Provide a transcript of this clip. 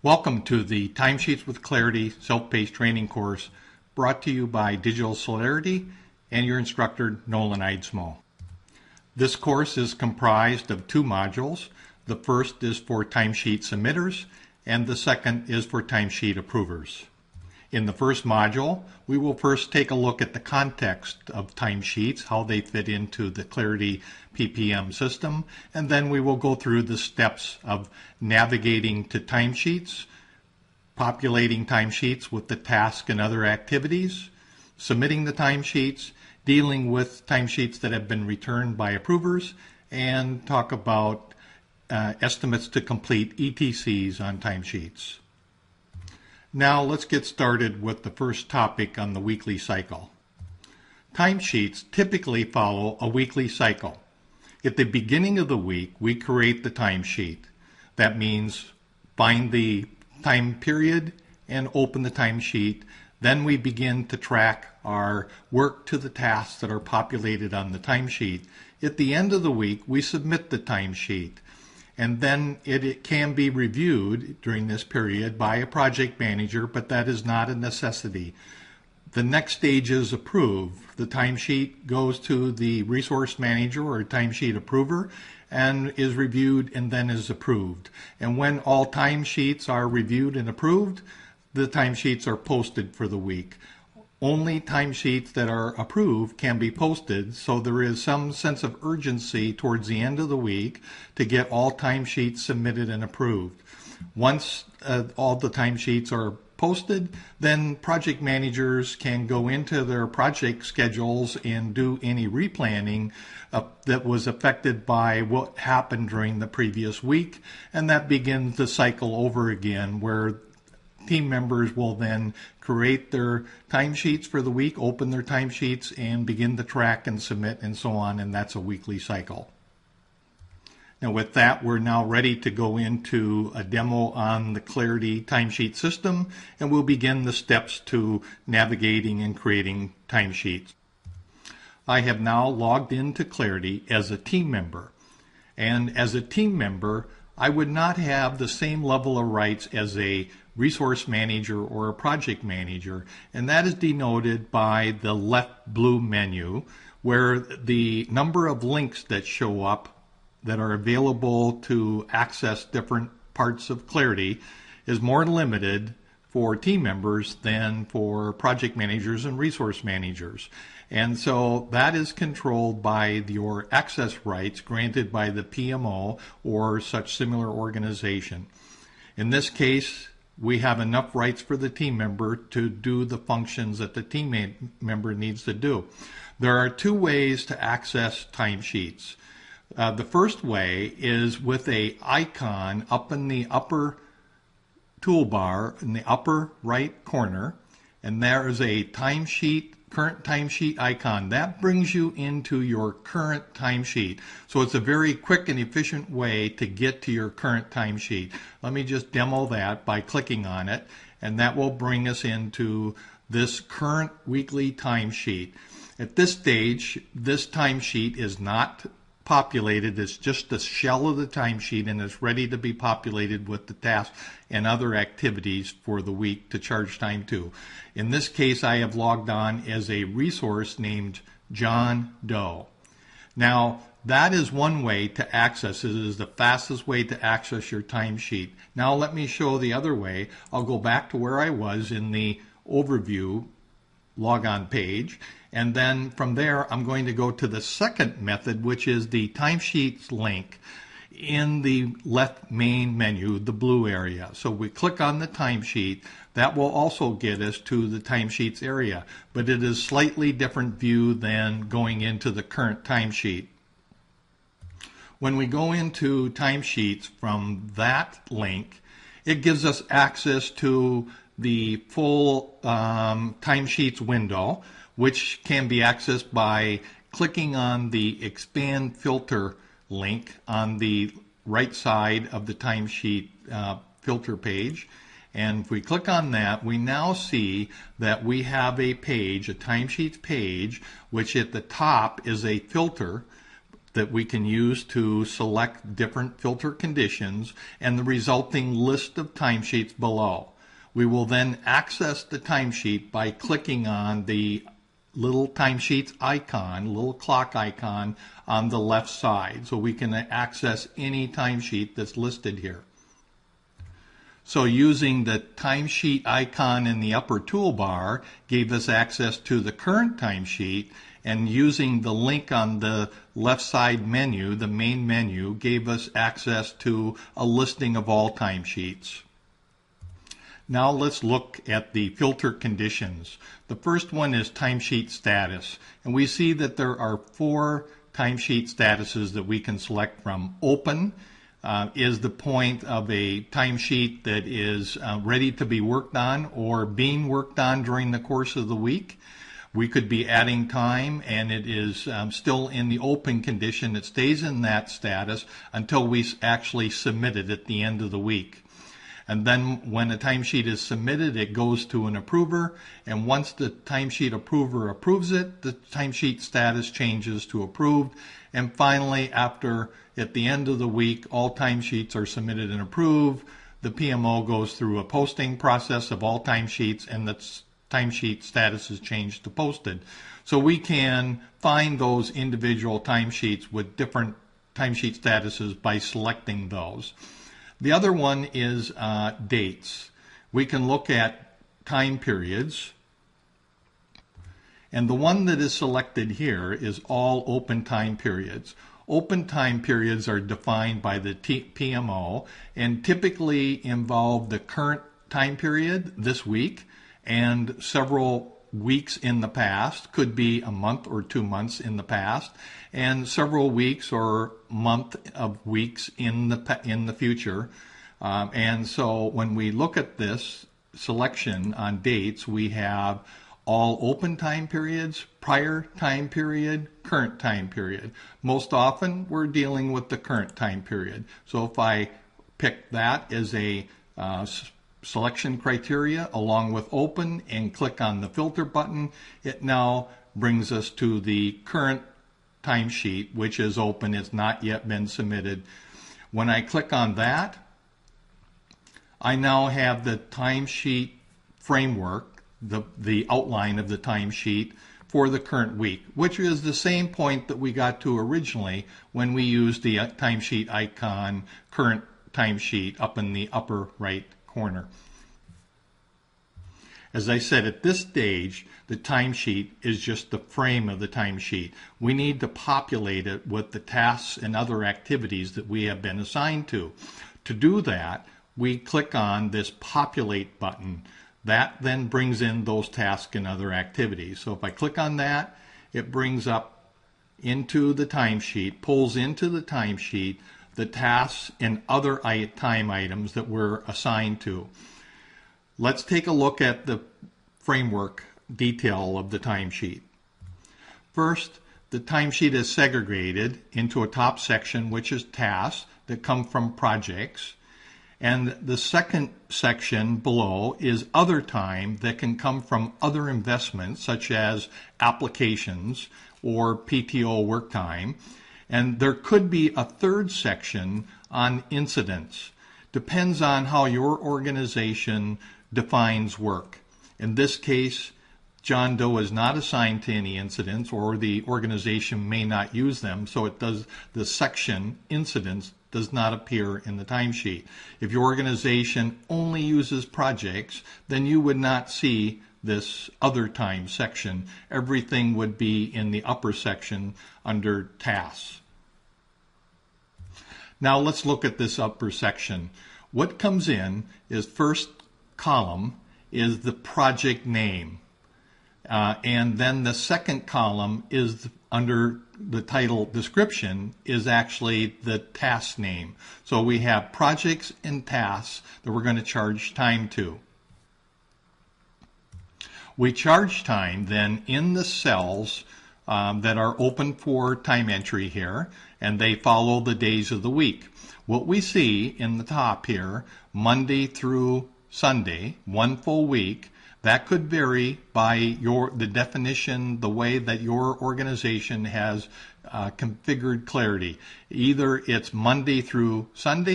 Welcome to the Timesheets with Clarity self-paced training course brought to you by Digital Celerity and your instructor Nolan Eidsmo. This course is comprised of two modules. The first is for timesheet submitters and the second is for timesheet approvers. In the first module, we will first take a look at the context of timesheets, how they fit into the Clarity PPM system, and then we will go through the steps of navigating to timesheets, populating timesheets with the task and other activities, submitting the timesheets, dealing with timesheets that have been returned by approvers, and talk about estimates to complete ETCs on timesheets. Now let's get started with the first topic on the weekly cycle. Timesheets typically follow a weekly cycle. At the beginning of the week, we create the timesheet. That means find the time period and open the timesheet. Then we begin to track our work to the tasks that are populated on the timesheet. At the end of the week, we submit the timesheet. And then it can be reviewed during this period by a project manager, but that is not a necessity. The next stage is approve. The timesheet goes to the resource manager or timesheet approver and is reviewed and then is approved. And when all timesheets are reviewed and approved, the timesheets are posted for the week. Only timesheets that are approved can be posted, so there is some sense of urgency towards the end of the week to get all timesheets submitted and approved. Once all the timesheets are posted, then project managers can go into their project schedules and do any replanning that was affected by what happened during the previous week, and that begins the cycle over again where team members will then create their timesheets for the week, open their timesheets, and begin to track and submit and so on, and that's a weekly cycle. Now with that, we're now ready to go into a demo on the Clarity timesheet system, and we'll begin the steps to navigating and creating timesheets. I have now logged into Clarity as a team member, and as a team member, I would not have the same level of rights as a resource manager or a project manager, and that is denoted by the left blue menu where the number of links that show up that are available to access different parts of Clarity is more limited for team members than for project managers and resource managers. And so that is controlled by your access rights granted by the PMO or such similar organization. In this case, we have enough rights for the team member to do the functions that the team member needs to do. There are two ways to access timesheets. The first way is with an icon up in the upper toolbar in the upper right corner, and there is a current timesheet icon. That brings you into your current timesheet. So it's a very quick and efficient way to get to your current timesheet. Let me just demo that by clicking on it, and that will bring us into this current weekly timesheet. At this stage, this timesheet is not populated. It's just the shell of the timesheet, and it's ready to be populated with the tasks and other activities for the week to charge time to. In this case, I have logged on as a resource named John Doe. Now, that is one way to access it. It is the fastest way to access your timesheet. Now, let me show the other way. I'll go back to where I was in the overview logon page, and then from there I'm going to go to the second method, which is the timesheets link in the left main menu, the blue area. So we click on the timesheet. That will also get us to the timesheets area, but it is slightly different view than going into the current timesheet. When we go into timesheets from that link, it gives us access to the full timesheets window, which can be accessed by clicking on the expand filter link on the right side of the timesheet filter page. And if we click on that, we now see that we have a page, a timesheets page, which at the top is a filter that we can use to select different filter conditions and the resulting list of timesheets below. We will then access the timesheet by clicking on the little timesheets icon, little clock icon on the left side, so we can access any timesheet that's listed here. So using the timesheet icon in the upper toolbar gave us access to the current timesheet, and using the link on the left side menu, the main menu, gave us access to a listing of all timesheets. Now let's look at the filter conditions. The first one is timesheet status, and we see that there are 4 timesheet statuses that we can select from. Open is the point of a timesheet that is ready to be worked on or being worked on during the course of the week. We could be adding time and it is still in the open condition. It stays in that status until we actually submit it at the end of the week. And then when a timesheet is submitted, it goes to an approver, and once the timesheet approver approves it, the timesheet status changes to approved. And finally, at the end of the week, all timesheets are submitted and approved. The PMO goes through a posting process of all timesheets, and the timesheet status is changed to posted. So we can find those individual timesheets with different timesheet statuses by selecting those. The other one is dates. We can look at time periods, and the one that is selected here is all open time periods. Open time periods are defined by the PMO and typically involve the current time period this week and several weeks in the past, could be a month or 2 months in the past, and several weeks or month of weeks in the future. And so when we look at this selection on dates, we have all open time periods, prior time period, current time period. Most often we're dealing with the current time period. So if I pick that as a selection criteria along with open and click on the filter button, it now brings us to the current timesheet, which is open. It's not yet been submitted. When I click on that, I now have the timesheet framework, the outline of the timesheet for the current week, which is the same point that we got to originally when we used the timesheet icon, current timesheet, up in the upper right corner. As I said, at this stage, the timesheet is just the frame of the timesheet. We need to populate it with the tasks and other activities that we have been assigned to. To do that, we click on this populate button. That then brings in those tasks and other activities. So if I click on that, it brings up into the timesheet, pulls into the timesheet the tasks and other time items that we're assigned to. Let's take a look at the framework detail of the timesheet. First, the timesheet is segregated into a top section, which is tasks that come from projects. And the second section below is other time that can come from other investments, such as applications or PTO work time. And there could be a third section on incidents. Depends on how your organization defines work. In this case, John Doe is not assigned to any incidents, or the organization may not use them, so the section incidents does not appear in the timesheet. If your organization only uses projects, then you would not see this other time section. Everything would be in the upper section under tasks. Now let's look at this upper section. What comes in is first column is the project name. And then the second column is under the title description is actually the task name. So we have projects and tasks that we're going to charge time to. We charge time then in the cells that are open for time entry here, and they follow the days of the week. What we see in the top here, Monday through Sunday, 1 full week, that could vary by the definition, the way that your organization has configured Clarity. Either it's Monday through Sunday